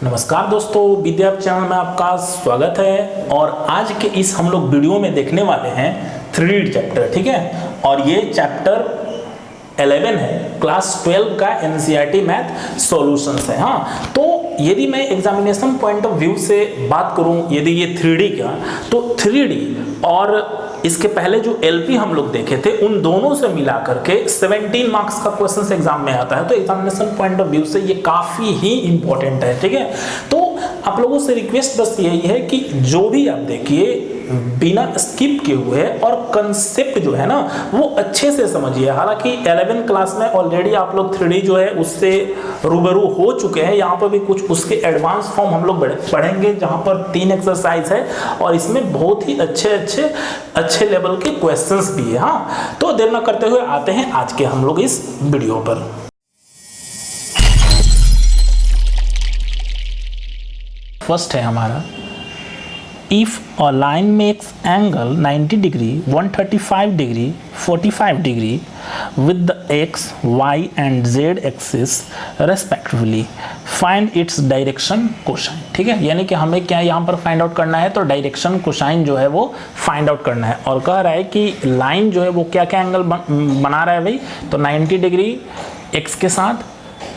नमस्कार दोस्तों, विद्या चैनल में आपका स्वागत है। और आज के इस हम लोग वीडियो में देखने वाले हैं 3D चैप्टर, ठीक है। और ये चैप्टर 11 है, क्लास 12 का एनसीईआरटी मैथ सॉल्यूशंस है। हाँ, तो यदि मैं एग्जामिनेशन पॉइंट ऑफ व्यू से बात करूं, यदि ये 3D का, तो 3D और इसके पहले जो एलपी हम लोग देखे थे उन दोनों से मिला करके 17 मार्क्स का क्वेश्चन एग्जाम में आता है। तो एग्जामिनेशन पॉइंट ऑफ व्यू से ये काफी ही इंपॉर्टेंट है, ठीक है। तो आप लोगों से रिक्वेस्ट बस यही है कि जो भी आप देखिए बिना स्किप किए हुए और कंसेप्ट जो है ना वो अच्छे से समझिए। हालांकि 11 क्लास में ऑलरेडी आप लोग 3D जो है उससे रूबरू हो चुके हैं। यहाँ पर भी कुछ उसके एडवांस फॉर्म हम लोग पढ़ेंगे, जहाँ पर 3 एक्सरसाइज है और इसमें बहुत ही अच्छे लेवल के क्वेश्चंस भी है। हाँ, तो देर न करते हुए आते हैं आज के हम लोग इस वीडियो पर। फर्स्ट है हमारा, if a line makes angle 90 degree 135 degree 45 degree with the x, y and z axis respectively, find its direction cosine। ठीक है, यानी कि हमें क्या यहाँ पर फाइंड आउट करना है, तो डायरेक्शन कोसाइन जो है वो फाइंड आउट करना है। और कह रहा है कि लाइन जो है वो क्या क्या एंगल बना रहा है भाई, तो 90 डिग्री x के साथ,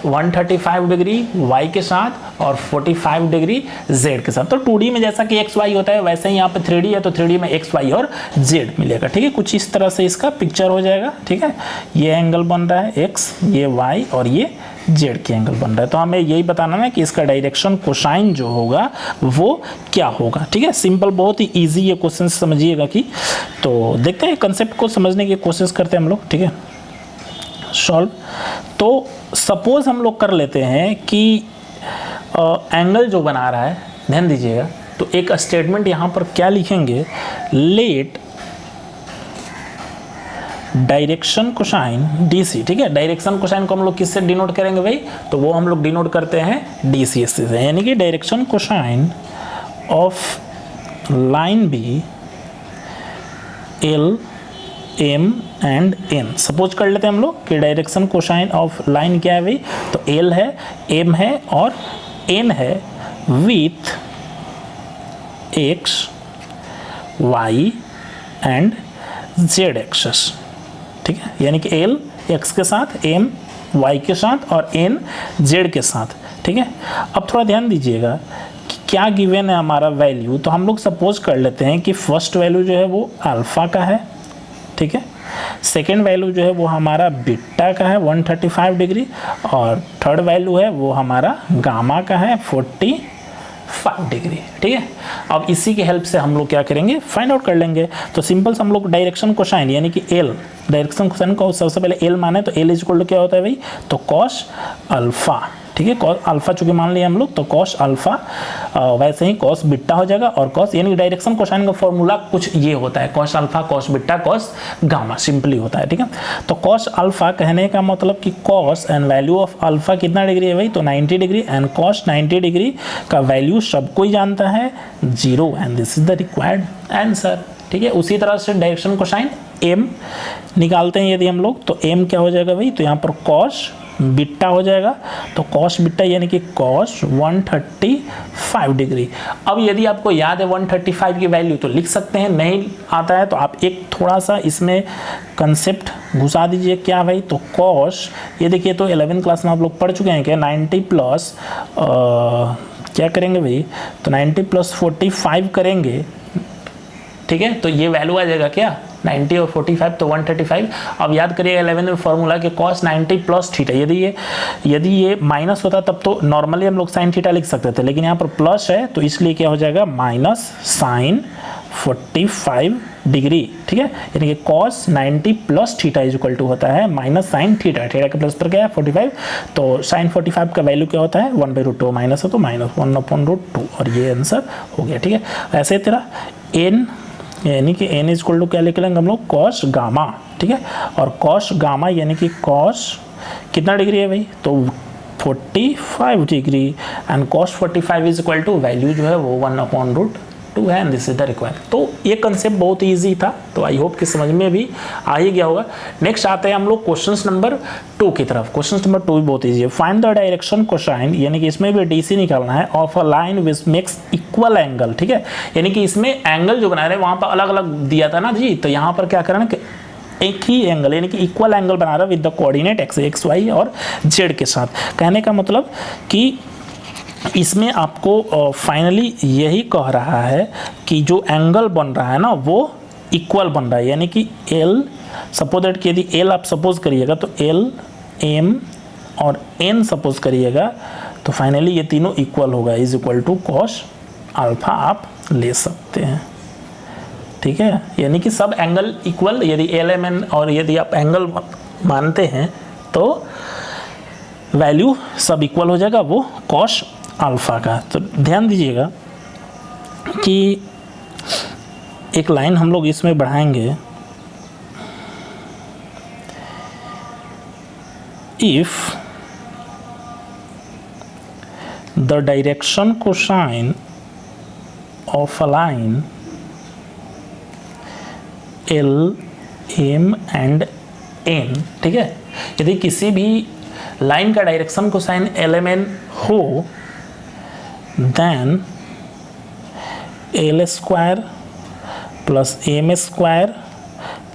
135 डिग्री y के साथ और 45 डिग्री z के साथ। तो 2D में जैसा कि x y होता है वैसे ही यहाँ पे 3D है, तो 3D में x y और z मिलेगा, ठीक है। कुछ इस तरह से इसका पिक्चर हो जाएगा, ठीक है। ये एंगल बन रहा है x, ये y और ये z के एंगल बन रहा है। तो हमें यही बताना है कि इसका डायरेक्शन कोसाइन जो होगा वो क्या होगा, ठीक है। सिंपल, बहुत ही ईजी ये क्वेश्चन समझिएगा कि। तो देखते हैं कंसेप्ट को समझने की कोशिश करते हैं हम लोग, ठीक है। सॉल्व। तो सपोज हम लोग कर लेते हैं कि एंगल जो बना रहा है, ध्यान दीजिएगा, तो एक स्टेटमेंट यहाँ पर क्या लिखेंगे, लेट डायरेक्शन कोसाइन डीसी, ठीक है। डायरेक्शन कोसाइन को हम लोग किससे डिनोट करेंगे भाई, तो वो हम लोग डिनोट करते हैं डीसी से, यानी कि direction cosine of line be L M and N. Suppose कर लेते हैं हम लोग कि डायरेक्शन कोसाइन ऑफ लाइन क्या है भाई, तो एल है, एम है और एन है, with X Y and Z axes, ठीक है। यानी कि एल एक्स के साथ, एम वाई के साथ और एन जेड के साथ, ठीक है। अब थोड़ा ध्यान दीजिएगा कि क्या गिवन है हमारा वैल्यू। तो हम लोग सपोज कर लेते हैं कि फर्स्ट वैल्यू जो है वो अल्फा का है, ठीक है। सेकेंड वैल्यू जो है वो हमारा बीटा का है 135 डिग्री और थर्ड वैल्यू है वो हमारा गामा का है 45 डिग्री, ठीक है। अब इसी के हेल्प से हम लोग क्या करेंगे, फाइंड आउट कर लेंगे। तो सिंपल से हम लोग डायरेक्शन कोसाइन यानी कि एल, डायरेक्शन कोसाइन को सबसे पहले एल माने, तो एल इक्वल टू क्या होता है भाई, तो कॉस अल्फा, ठीक है। कॉस अल्फा चूंकि मान लिया हम लोग, तो कॉस अल्फा वैसे ही कॉस बीटा हो जाएगा। और कॉस यानी डायरेक्शन कोसाइन का फॉर्मूला कुछ ये होता है, cos alpha cos beta cos gamma, simply होता है, ठीक है। तो कॉस अल्फा कहने का मतलब कि cos and value of alpha कितना डिग्री है भाई, तो 90 डिग्री, एंड कॉस 90 डिग्री का वैल्यू सबको ही जानता है 0, and this is the required answer, ठीक है। उसी तरह से डायरेक्शन कोसाइन एम निकालते हैं यदि हम लोग, तो एम क्या हो जाएगा भाई, तो यहाँ पर कॉस बीटा हो जाएगा, तो कॉस बीटा यानी कि कॉस 135 डिग्री। अब यदि आपको याद है 135 की वैल्यू तो लिख सकते हैं, नहीं आता है तो आप एक थोड़ा सा इसमें कंसेप्ट घुसा दीजिए। क्या भाई, तो कॉस, ये देखिए, तो 11 क्लास में आप लोग पढ़ चुके हैं क्या, 90 प्लस क्या करेंगे भाई, तो 90 प्लस 45 करेंगे, ठीक है। तो ये वैल्यू आ जाएगा क्या, 90 और 45, तो 135। अब याद करिए 11 में फॉर्मूला के cos 90 प्लस थीटा, यदि ये माइनस होता तब तो नॉर्मली हम लोग साइन थीटा लिख सकते थे, लेकिन यहाँ पर प्लस है तो इसलिए क्या हो जाएगा, माइनस साइन 45 डिग्री, ठीक है। यानी कि cos 90 plus theta is equal to होता है माइनस साइन थीटा, थीटा के प्लस पर क्या है 45, तो साइन 45 का वैल्यू क्या होता है 1/√2, माइनस है तो माइनस 1/√2, और ये आंसर हो गया, ठीक है। ऐसे तरह एन यानी कि n इज इक्वल टू क्या लिख लेंगे हम लोग, कॉस गामा, ठीक है। और कॉस गामा यानी कि कॉस कितना डिग्री है भाई, तो 45 degree, and cos 45 is equal to value जो है वो 1/√2 2 है and this is the required. तो ये कंसेप्ट बहुत ईजी था, तो आई होप कि समझ में भी आ ही गया होगा। नेक्स्ट आते हैं हम लोग क्वेश्चन नंबर 2 की तरफ। क्वेश्चन नंबर 2 भी बहुत ईजी है। फाइंड द डायरेक्शन कोसाइन, यानी कि इसमें भी डीसी निकालना है, of a line which makes equal angle, ठीक है। यानी कि इसमें एंगल जो बना रहे हैं वहाँ पर अलग अलग दिया था ना जी, तो यहाँ पर क्या करना है, एक ही एंगल यानी कि इक्वल एंगल बना रहा है with the coordinate X Y और जेड के साथ। कहने का मतलब कि इसमें आपको फाइनली यही कह रहा है कि जो एंगल बन रहा है ना वो इक्वल बन रहा है, यानी कि एल, सपोज दैट कि यदि एल आप सपोज करिएगा तो एल, एम और एन सपोज करिएगा तो फाइनली ये तीनों इक्वल होगा, is equal to cos alpha आप ले सकते हैं, ठीक है। यानी कि सब एंगल इक्वल, यदि एल एम एन और यदि आप एंगल मानते हैं तो वैल्यू सब इक्वल हो जाएगा वो कॉस अल्फा का। तो ध्यान दीजिएगा कि एक लाइन हम लोग इसमें बढ़ाएंगे, if the direction cosine of a line L, M and N, ठीक है, यदि किसी भी लाइन का direction cosine L M N हो then L square plus M square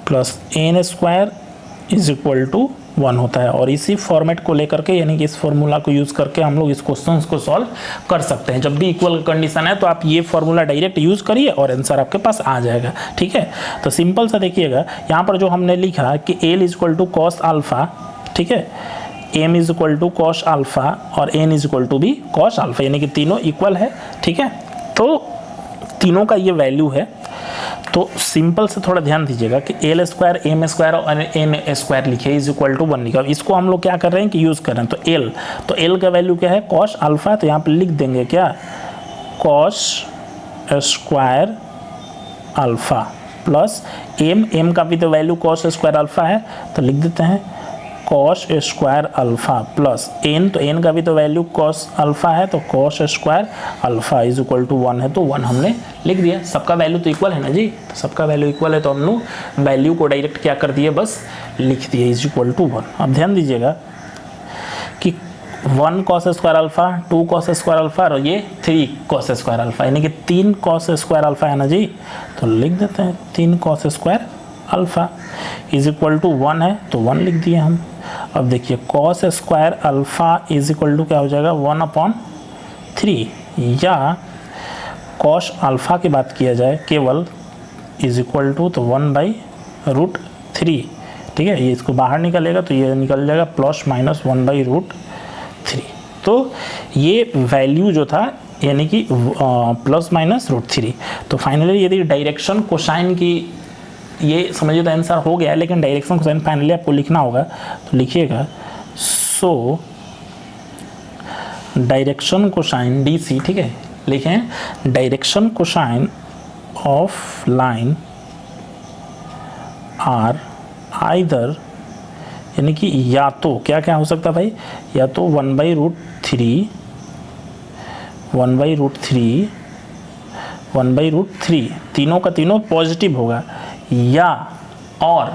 plus N square is equal to 1 होता है। और इसी फॉर्मेट को लेकर के, यानी कि इस फॉर्मूला को यूज़ करके हम लोग इस क्वेश्चन को सॉल्व कर सकते हैं। जब भी इक्वल कंडीशन है तो आप ये फॉर्मूला डायरेक्ट यूज़ करिए और आंसर आपके पास आ जाएगा, ठीक है। तो सिंपल सा देखिएगा, यहाँ पर जो हमने लिखा कि L is equal to cos alpha, ठीक है, M is equal to cos alpha और एन इज इक्वल टू भी कॉस अल्फा, यानी कि तीनों इक्वल है, ठीक है। तो तीनों का ये वैल्यू है। तो सिंपल से थोड़ा ध्यान दीजिएगा कि एल स्क्वायर, एम स्क्वायर और एन स्क्वायर लिखे इज इक्वल टू 1 लिखा। इसको हम लोग क्या कर रहे हैं कि यूज़ कर रहे हैं। तो एल का वैल्यू क्या है, कॉस अल्फा, तो यहाँ पे लिख देंगे क्या, cos square alpha plus M का भी तो वैल्यू कॉस स्क्वायर अल्फा है, तो लिख देते हैं cos square alpha plus N, तो एन का भी तो वैल्यू कॉस अल्फा है, तो cos square alpha is equal to 1 है, तो 1 हमने लिख दिया। सबका वैल्यू तो इक्वल है ना जी, तो सबका वैल्यू इक्वल है तो हम लोग वैल्यू को डायरेक्ट क्या कर दिए, बस लिख दिए इज इक्वल टू 1। अब ध्यान दीजिएगा कि 1 cos square alpha, 2 cos square alpha और ये 3 कॉस स्क्वायर अल्फा, यानी कि 3 कॉस स्क्वायर अल्फा है ना जी, तो लिख देते हैं 3 cos square alpha is equal to 1 है, तो 1 लिख दिए हम। अब देखिए cos square alpha is equal to क्या हो जाएगा, 1/3, या कॉस अल्फा की बात किया जाए केवल इज इक्वल टू, तो 1/√3, ठीक है। ये इसको बाहर निकलेगा तो ये निकल जाएगा प्लस माइनस 1/√3। तो ये वैल्यू जो था यानी कि प्लस माइनस √3। तो फाइनली यदि डायरेक्शन कोसाइन की, ये समझिए तो आंसर हो गया है, लेकिन डायरेक्शन कोसाइन फाइनली आपको लिखना होगा, तो लिखिएगा सो डायरेक्शन कोसाइन डीसी, ठीक है, लिखें direction cosine of line are either, यानी कि या तो क्या क्या हो सकता है भाई, या तो 1/√3, 1/√3 तीनों का तीनों पॉजिटिव होगा, या और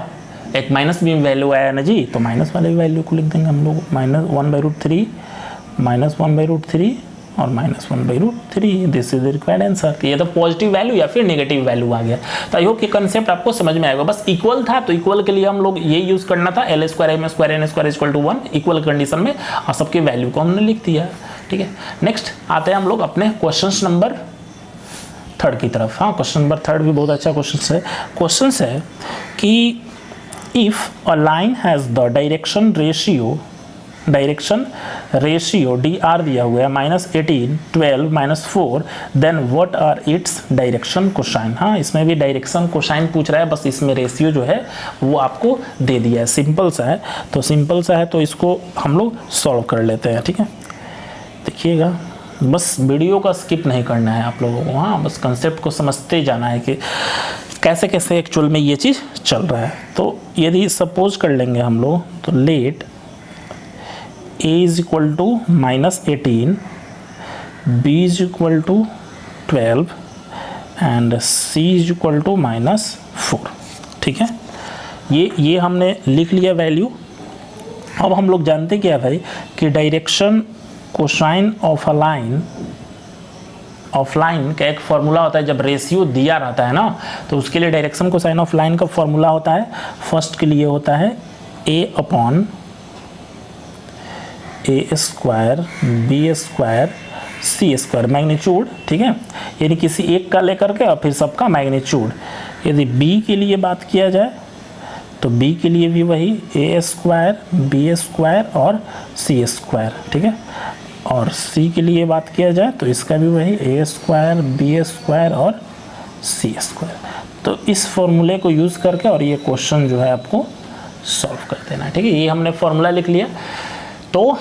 एक माइनस भी वैल्यू आया ना जी, तो माइनस वाले वैल्यू को लिख देंगे हम लोग, -1/√3 -1/√3 और -1/√3, this is the required answer. ये तो पॉजिटिव वैल्यू या फिर नेगेटिव वैल्यू आ गया। तो आई होप कि कंसेप्ट आपको समझ में आएगा। बस इक्वल था तो इक्वल के लिए हम लोग ये यूज करना था, L square, M square, N square equal to 1 equal condition में, और सबके वैल्यू को हमने लिख दिया, ठीक है। नेक्स्ट आते हैं हम लोग अपने क्वेश्चन नंबर 3 की तरफ। हाँ, क्वेश्चन नंबर 3 भी बहुत अच्छा क्वेश्चन है। क्वेश्चन है कि if a line has the direction ratio dr दिया हुआ है -18, 12, -4, then what are its direction cosine. हाँ, इसमें भी डायरेक्शन कोसाइन पूछ रहा है, बस इसमें रेशियो जो है वो आपको दे दिया है। सिंपल सा है, तो इसको हम लोग सॉल्व कर लेते हैं, ठीक है। देखिएगा, बस वीडियो का स्किप नहीं करना है आप लोगों को, हाँ, बस कंसेप्ट को समझते जाना है कि कैसे कैसे एक्चुअल में ये चीज़ चल रहा है। तो यदि सपोज कर लेंगे हम लोग, तो let a is equal to -18, b is equal to 12 and c is equal to -4। ठीक है, ये हमने लिख लिया वैल्यू। अब हम लोग जानते क्या भाई कि डायरेक्शन कोसाइन ऑफ लाइन का एक फॉर्मूला होता है। जब रेशियो दिया रहता है ना, तो उसके लिए डायरेक्शन कोसाइन ऑफ लाइन का फॉर्मूला होता है, फर्स्ट के लिए होता है a/a² b² c² मैग्नीट्यूड। ठीक है, यानी किसी एक का लेकर के और फिर सबका मैग्नीट्यूड। यदि b के लिए बात किया जाए तो b के लिए भी वही a² b² और c²। ठीक है, और c के लिए बात किया जाए तो इसका भी वही a² b² और c²। तो इस फॉर्मूले को यूज़ करके और ये क्वेश्चन जो है आपको सॉल्व कर देना है। ठीक है, ये हमने फॉर्मूला लिख लिया। तो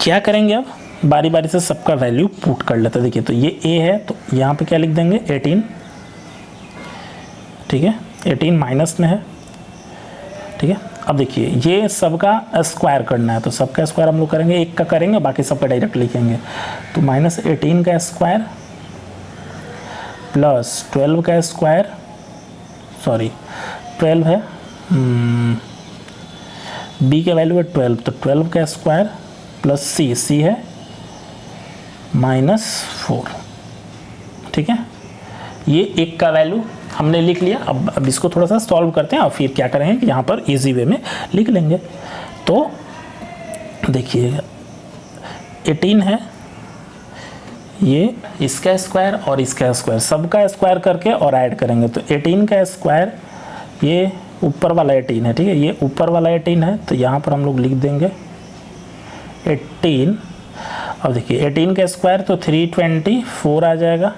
क्या करेंगे, अब बारी बारी से सबका वैल्यू पुट कर लेते हैं। देखिए, तो ये a है तो यहाँ पे क्या लिख देंगे 18। ठीक है, 18 माइनस में है। ठीक है, अब देखिए ये सबका स्क्वायर करना है, तो सबका स्क्वायर हम लोग करेंगे, एक का करेंगे, बाकी सबका डायरेक्ट लिखेंगे। तो -18 का स्क्वायर प्लस 12 का स्क्वायर, सॉरी 12 है, b का वैल्यू है 12, तो 12 का स्क्वायर प्लस c है -4। ठीक है, ये एक का वैल्यू हमने लिख लिया। अब इसको थोड़ा सा सॉल्व करते हैं और फिर क्या करेंगे कि यहाँ पर इजी वे में लिख लेंगे। तो देखिए 18 है, ये इसका स्क्वायर और इसका स्क्वायर, सबका स्क्वायर करके और ऐड करेंगे। तो 18 का स्क्वायर, ये ऊपर वाला 18 है। ठीक है, ये ऊपर वाला 18 है, तो यहाँ पर हम लोग लिख देंगे 18। अब देखिए 18 का स्क्वायर तो 324 आ जाएगा,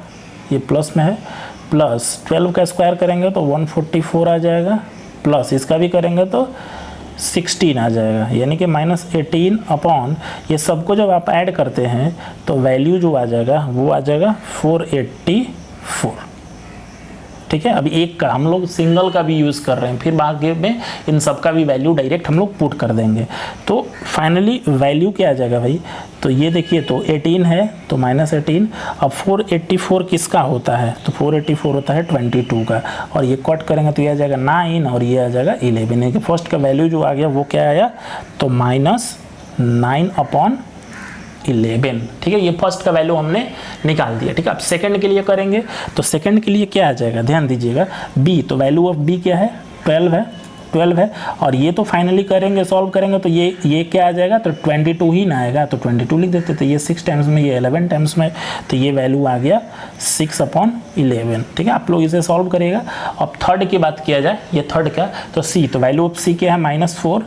ये प्लस में है, प्लस 12 का स्क्वायर करेंगे तो 144 आ जाएगा, प्लस इसका भी करेंगे तो 16 आ जाएगा, यानी कि -18 अपॉन ये सबको जब आप ऐड करते हैं तो वैल्यू जो आ जाएगा वो आ जाएगा 484। ठीक है, अभी एक का हम लोग सिंगल का भी यूज़ कर रहे हैं, फिर बाकी में इन सब का भी वैल्यू डायरेक्ट हम लोग पुट कर देंगे। तो फाइनली वैल्यू क्या आ जाएगा भाई, तो ये देखिए, तो 18 है तो -18। अब 484 किसका होता है, तो 484 होता है 22 का, और ये कट करेंगे तो ये आ जाएगा 9 और ये आ जाएगा 11, यानी कि फर्स्ट का वैल्यू जो आ गया वो क्या आया, तो -9/11। ठीक है, ये फर्स्ट का वैल्यू हमने निकाल दिया। ठीक है, अब सेकंड के लिए करेंगे तो सेकंड के लिए क्या आ जाएगा, ध्यान दीजिएगा, b, तो वैल्यू ऑफ b क्या है 12 है, और ये तो फाइनली करेंगे, सॉल्व करेंगे तो ये क्या आ जाएगा, तो 22 ही ना आएगा, तो 22 लिख देते। तो ये 6 टाइम्स में, ये 11 टाइम्स में, तो ये वैल्यू आ गया 6/11। ठीक है, आप लोग इसे सॉल्व करिएगा। अब थर्ड की बात किया जाए, ये थर्ड का, तो c, तो वैल्यू ऑफ c क्या है -4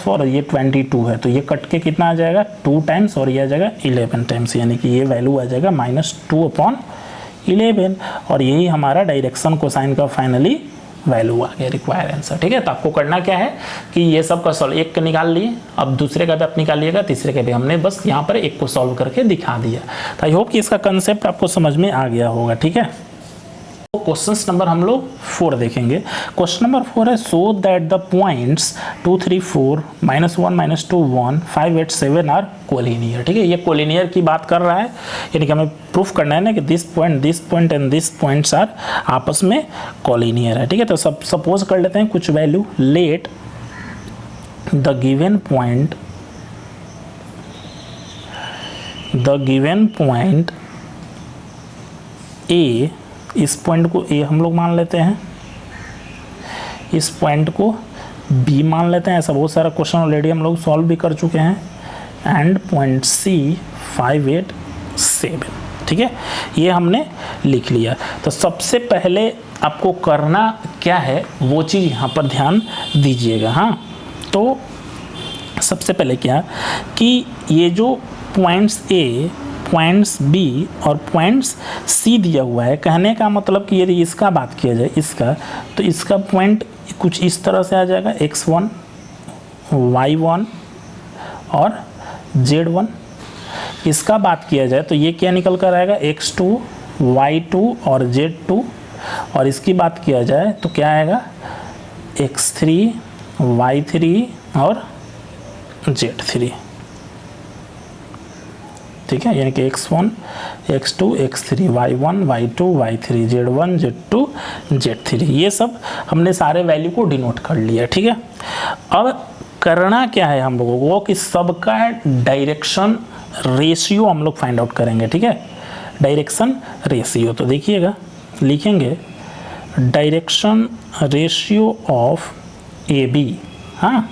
और ये 22 है, तो ये कट के कितना आ जाएगा 2 टाइम्स और ये आ जाएगा 11 टाइम्स, यानी कि ये वैल्यू आ जाएगा -2/11, और यही हमारा डायरेक्शन कोसाइन का फाइनली वैल्यू आ गया, रिक्वायर आंसर। ठीक है, तो आपको करना क्या है कि ये सब का सॉल्व, एक का निकाल लिए, अब दूसरे का भी आप निकालिएगा, तीसरे का भी हमने बस यहाँ पर एक को सॉल्व करके दिखा दिया। तो आई होप कि इसका कंसेप्ट आपको समझ में आ गया होगा। ठीक है, तो क्वेश्चन नंबर हम लोग 4 देखेंगे। क्वेश्चन नंबर 4 है, so that the points 2 3 4 -1 -2 1 5 8 7 are collinear. ठीक है, ये कोलिनियर की बात कर रहा है, यानी कि हमें प्रूफ करना है ना कि this point and this points are आपस में कोलिनियर है। ठीक है, तो सपोज कर लेते हैं कुछ value, let the given point A, इस पॉइंट को ए हम लोग मान लेते हैं, इस पॉइंट को बी मान लेते हैं। ऐसा बहुत सारा क्वेश्चन ऑलरेडी हम लोग सॉल्व भी कर चुके हैं। And point C 5 8 7। ठीक है, ये हमने लिख लिया। तो सबसे पहले आपको करना क्या है वो चीज़ यहाँ पर ध्यान दीजिएगा। हाँ, तो सबसे पहले क्या कि ये जो पॉइंट्स ए, पॉइंट्स बी और पॉइंट्स सी दिया हुआ है, कहने का मतलब कि यदि इसका बात किया जाए, इसका, तो इसका पॉइंट कुछ इस तरह से आ जाएगा, x1 y1 और z1। इसका बात किया जाए तो ये क्या निकल कर आएगा, x2 y2 और z2। और इसकी बात किया जाए तो क्या आएगा, x3 y3 और z3। ठीक है, यानी कि x1 x2 x3 y1 y2 y3 z1 z2 z3, ये सब हमने सारे वैल्यू को डिनोट कर लिया। ठीक है, अब करना क्या है हम लोगों को कि सबका डायरेक्शन रेशियो हम लोग फाइंड आउट करेंगे। ठीक है, डायरेक्शन रेशियो, तो देखिएगा लिखेंगे direction ratio of A B. हाँ,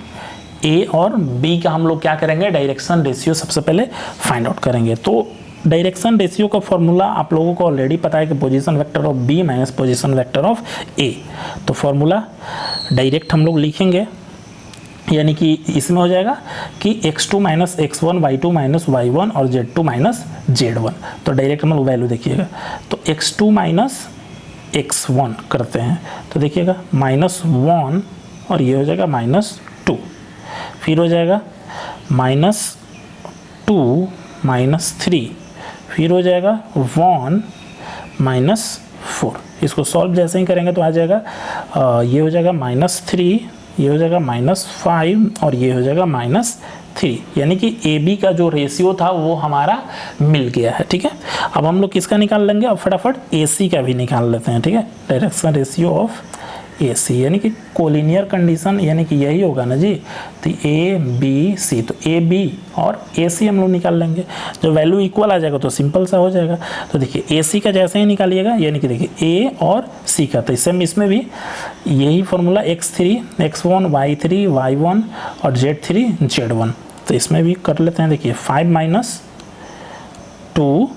ए और बी का हम लोग क्या करेंगे, डायरेक्शन रेशियो सबसे पहले फाइंड आउट करेंगे। तो डायरेक्शन रेशियो का फॉर्मूला आप लोगों को ऑलरेडी पता है कि position vector of B minus position vector of A. तो फॉर्मूला डायरेक्ट हम लोग लिखेंगे, यानी कि इसमें हो जाएगा कि x2 minus x1 y2 minus y1 और z2 माइनस z1। तो डायरेक्ट हम लोग वैल्यू देखिएगा, तो x2 माइनस x1 करते हैं तो देखिएगा -1 और ये हो जाएगा -2, फिर हो जाएगा -2 -3, फिर हो जाएगा 1 -4। इसको सॉल्व जैसे ही करेंगे तो आ जाएगा ये हो जाएगा -3, ये हो जाएगा -5 और ये हो जाएगा -3, यानी कि ए बी का जो रेशियो था वो हमारा मिल गया है। ठीक है, अब हम लोग किसका निकाल लेंगे, अब फटाफट ए सी का भी निकाल लेते हैं। ठीक है, डायरेक्शन रेशियो ऑफ ए सी, यानी कि कोलिनियर कंडीशन, यानी कि यही होगा ना जी, तो ए बी सी, तो ए बी और ए सी हम लोग निकाल लेंगे। जो वैल्यू इक्वल आ जाएगा तो सिंपल सा हो जाएगा। तो देखिए ए सी का जैसे ही निकालिएगा, यानी कि देखिए ए और सी का, तो इसमें भी यही formula x3 x1 y3 y1 और z3 z1। तो इसमें भी कर लेते हैं, देखिए 5 - 2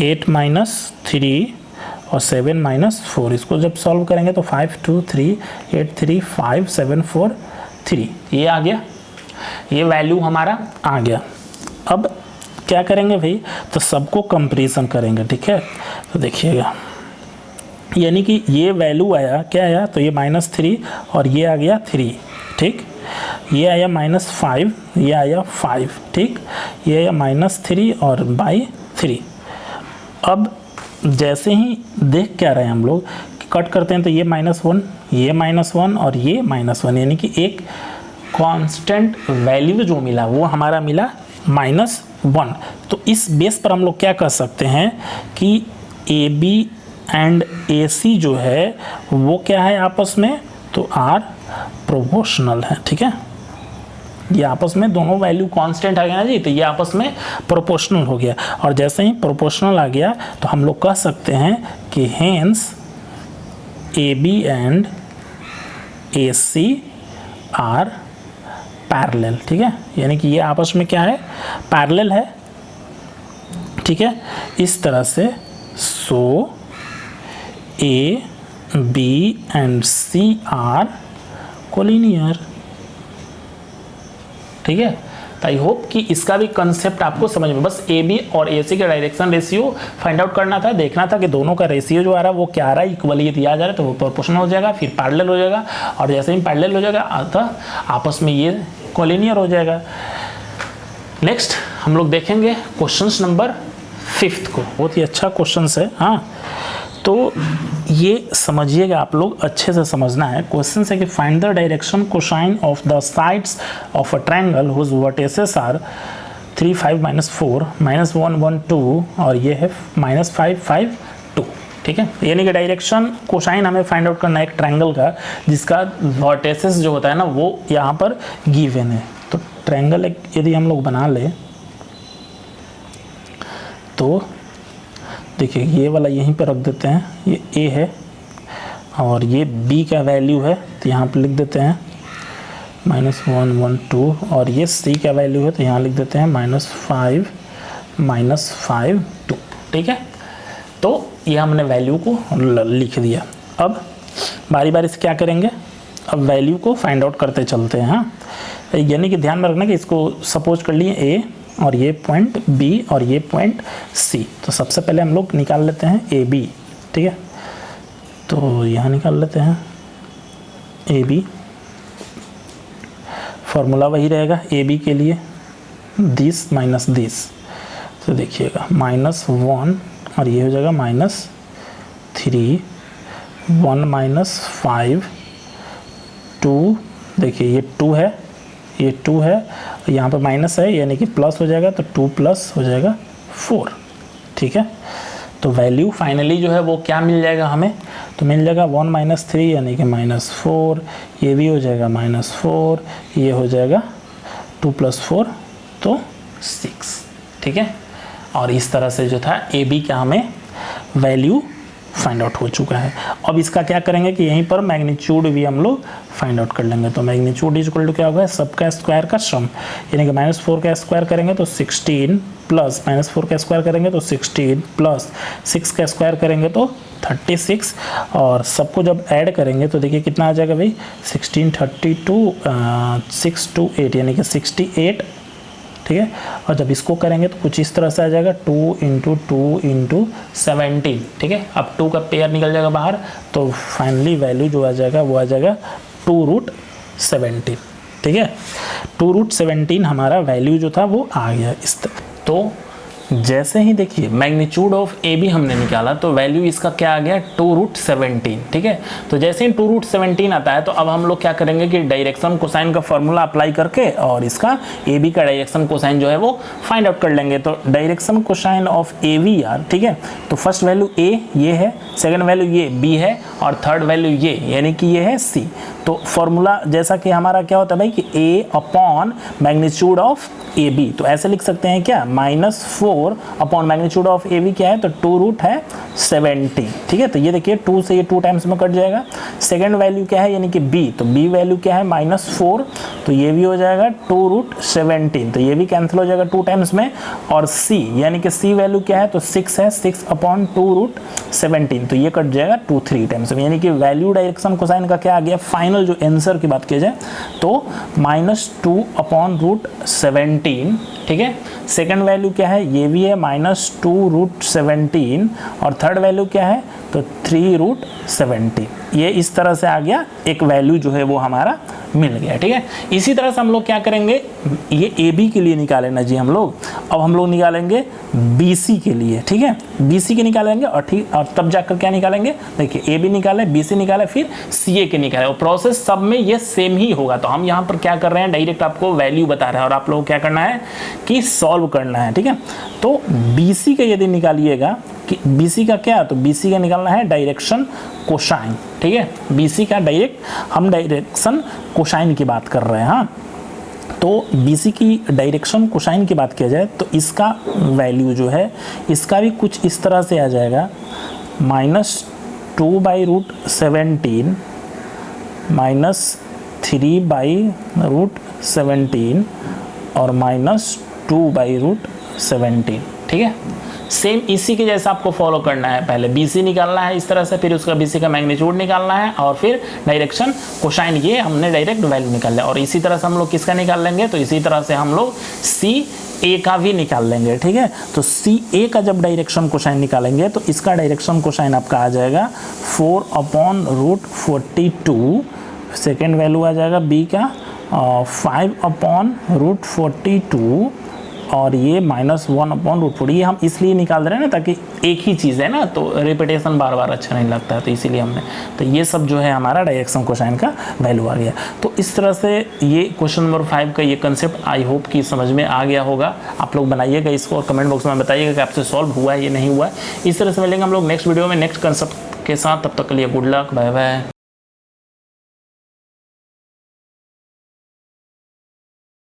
8 - 3 और 7 - 4, इसको जब सॉल्व करेंगे तो 5 2 3 8 3 5 7 4 3, ये आ गया, ये वैल्यू हमारा आ गया। अब क्या करेंगे भाई, तो सबको कंपैरिजन करेंगे। ठीक है, तो देखिएगा यानी कि ये वैल्यू आया, क्या आया, तो ये -3 और ये आ गया 3। ठीक, ये आया -5, ये आया 5। ठीक, ये आया -3 और /3। अब जैसे ही देख क्या रहे हैं हम लोग, कट करते हैं तो ये -1, ये -1 और ये -1, यानी कि एक कांस्टेंट वैल्यू जो मिला वो हमारा मिला -1। तो इस बेस पर हम लोग क्या कर सकते हैं कि ए बी एंड ए सी जो है वो क्या है आपस में, तो आर प्रोपोर्शनल है। ठीक है, ये आपस में दोनों वैल्यू कांस्टेंट आ गया ना जी, तो ये आपस में प्रोपोर्शनल हो गया। और जैसे ही प्रोपोर्शनल आ गया तो हम लोग कह सकते हैं कि hence A B and A C are parallel. ठीक है, यानी कि ये आपस में क्या है, पैरेलल है। ठीक है, इस तरह से so A B and C are collinear. ठीक है, तो आई होप कि इसका भी कंसेप्ट आपको समझ में, बस ए बी और ए सी का डायरेक्शन रेशियो फाइंड आउट करना था, देखना था कि दोनों का रेशियो जो आ रहा है वो क्या आ रहा है, इक्वली दिया जा रहा है तो वो प्रोपोर्शनल हो जाएगा, फिर पैरेलल हो जाएगा, और जैसे ही पैरेलल हो जाएगा अतः आपस में ये कोलिनियर हो जाएगा। नेक्स्ट हम लोग देखेंगे क्वेश्चन नंबर 5 को, बहुत ही अच्छा क्वेश्चन है। हाँ, तो ये समझिएगा, आप लोग अच्छे से समझना है। क्वेश्चन है कि find the direction cosine of the sides of a triangle whose vertices are 3 5 -4 -1 1 2 और ये है -5 5 2। ठीक है, यानी कि डायरेक्शन कोसाइन हमें फाइंड आउट करना है एक ट्रायंगल का जिसका वर्टिसेस जो होता है ना वो यहाँ पर गिवन है। तो ट्रायंगल एक यदि हम लोग बना ले तो देखिए ये वाला यहीं पर रख देते हैं, ये ए है और ये बी का वैल्यू है तो यहाँ पर लिख देते हैं -1 1 2 और ये सी का वैल्यू है तो यहाँ लिख देते हैं -5 -5 2। ठीक है, तो ये हमने वैल्यू को लिख दिया। अब बारी बारी से क्या करेंगे, अब वैल्यू को फाइंड आउट करते चलते हैं। हाँ, यानी कि ध्यान में रखना कि इसको सपोज कर लिए ए और ये पॉइंट बी और ये पॉइंट सी, तो सबसे पहले हम लोग निकाल लेते हैं ए बी। ठीक है, तो यहाँ निकाल लेते हैं ए बी, फॉर्मूला वही रहेगा ए बी के लिए, दिस माइनस दिस, तो देखिएगा -1 और ये हो जाएगा -3 1 -5 2, देखिए ये 2 है ये 2 है, यहाँ पर माइनस है यानी कि प्लस हो जाएगा, तो 2 प्लस हो जाएगा 4। ठीक है, तो वैल्यू फाइनली जो है वो क्या मिल जाएगा हमें, तो मिल जाएगा 1 - 3 यानी कि -4, ये भी हो जाएगा -4, ये हो जाएगा 2 + 4 तो 6। ठीक है, और इस तरह से जो था ए बी का हमें वैल्यू फाइंड आउट हो चुका है। अब इसका क्या करेंगे कि यहीं पर मैग्नीट्यूड भी हम लोग फाइंड आउट कर लेंगे। तो मैग्नीट्यूड इज इक्वल टू क्या होगा, सबका स्क्वायर का सम, यानी कि -4 का स्क्वायर करेंगे तो 16 प्लस -4 का स्क्वायर करेंगे तो 16 प्लस 6 का स्क्वायर करेंगे तो 36, और सबको जब ऐड करेंगे तो देखिए कितना आ जाएगा भाई, 16 32 6 2 8 यानी कि 68। ठीक है, और जब इसको करेंगे तो कुछ इस तरह से आ जाएगा 2 × 2 × 17। ठीक है, अब 2 का पेयर निकल जाएगा बाहर, तो फाइनली वैल्यू जो आ जाएगा वो आ जाएगा 2√17। ठीक है, 2√17 हमारा वैल्यू जो था वो आ गया इस तरह। तो जैसे ही देखिए मैग्नीट्यूड ऑफ ए बी हमने निकाला तो वैल्यू इसका क्या आ गया, 2√17। ठीक है, तो जैसे ही 2√17 आता है तो अब हम लोग क्या करेंगे कि डायरेक्शन कोसाइन का फॉर्मूला अप्लाई करके और इसका ए बी का डायरेक्शन कोसाइन जो है वो फाइंड आउट कर लेंगे। तो direction cosine of A B यार, ठीक है, तो फर्स्ट वैल्यू ए ये है, सेकेंड वैल्यू ये बी है, और थर्ड वैल्यू ये यानी कि ये है सी। तो फॉर्मूला जैसा कि हमारा क्या होता है भाई कि A upon magnitude of A B, तो ऐसे लिख सकते हैं क्या, -4 upon magnitude of A B क्या है, तो 2√17। ठीक है, तो ये देखिए 2 से ये 2 टाइम्स में कट जाएगा। सेकेंड वैल्यू क्या है यानी कि बी, तो बी वैल्यू क्या है -4, तो ये भी हो जाएगा 2√17, तो ये भी कैंसिल हो जाएगा 2 टाइम्स में। और सी यानी कि सी वैल्यू क्या है, तो 6 है, 6 अपॉन 2√17, तो ये कट जाएगा 2 3 टाइम्स में, यानी कि वैल्यू डायरेक्शन कोसाइन का क्या आ गया, फाइनल जो आंसर की बात की जाए तो -2 अपॉन √17। ठीक है, सेकंड वैल्यू क्या है, ये भी है -2√17, और थर्ड वैल्यू क्या है, तो 3√17। ये इस तरह से आ गया, एक वैल्यू जो है वो हमारा मिल गया। ठीक है, इसी तरह से हम लोग क्या करेंगे, ये ए बी के लिए निकाले ना जी हम लोग, अब हम लोग निकालेंगे बी सी के लिए। ठीक है, बी सी के निकालेंगे और ठीक, और तब जाकर क्या निकालेंगे, देखिए ए बी निकाले, बी सी निकाले, फिर सी ए के निकाले, और प्रोसेस सब में ये सेम ही होगा। तो हम यहाँ पर क्या कर रहे हैं, डायरेक्ट आपको वैल्यू बता रहे हैं और आप लोगों को क्या करना है कि सॉल्व करना है। ठीक है, तो बी सी का यदि निकालिएगा कि बी सी का क्या, तो बी सी का निकालना है डायरेक्शन कोसाइन। ठीक है, बी सी का हम डायरेक्शन कोसाइन की बात कर रहे हैं। हाँ, तो बी सी की डायरेक्शन कोसाइन की बात किया जाए तो इसका वैल्यू जो है इसका भी कुछ इस तरह से आ जाएगा, -2/√17 -3/√17 और -2/√17। ठीक है, सेम इसी के जैसा आपको फॉलो करना है, पहले बी सी निकालना है इस तरह से, फिर उसका बी सी का मैग्नीट्यूड निकालना है, और फिर डायरेक्शन कोसाइन, ये हमने डायरेक्ट वैल्यू निकाल लिया। और इसी तरह से हम लोग किसका निकाल लेंगे, तो इसी तरह से हम लोग सी ए का भी निकाल लेंगे। ठीक है, तो सी ए का जब डायरेक्शन कोसाइन निकालेंगे तो इसका डायरेक्शन कोसाइन आपका आ जाएगा 4/√42, सेकेंड वैल्यू आ जाएगा बी का 5/√42, और ये -1/√4। ये हम इसलिए निकाल रहे हैं ना ताकि एक ही चीज़ है ना, तो रिपीटेशन बार बार अच्छा नहीं लगता है, तो इसीलिए हमने, तो ये सब जो है हमारा डायरेक्शन कोसाइन का वैल्यू आ गया। तो इस तरह से ये क्वेश्चन नंबर 5 का ये कंसेप्ट आई होप कि समझ में आ गया होगा। आप लोग बनाइएगा इसको और कमेंट बॉक्स में बताइएगा कि आपसे सॉल्व हुआ है या नहीं हुआ है। इस तरह से मिलेंगे हम लोग नेक्स्ट वीडियो में नेक्स्ट कंसेप्ट के साथ, तब तक के लिए गुड लक, बाय बाय।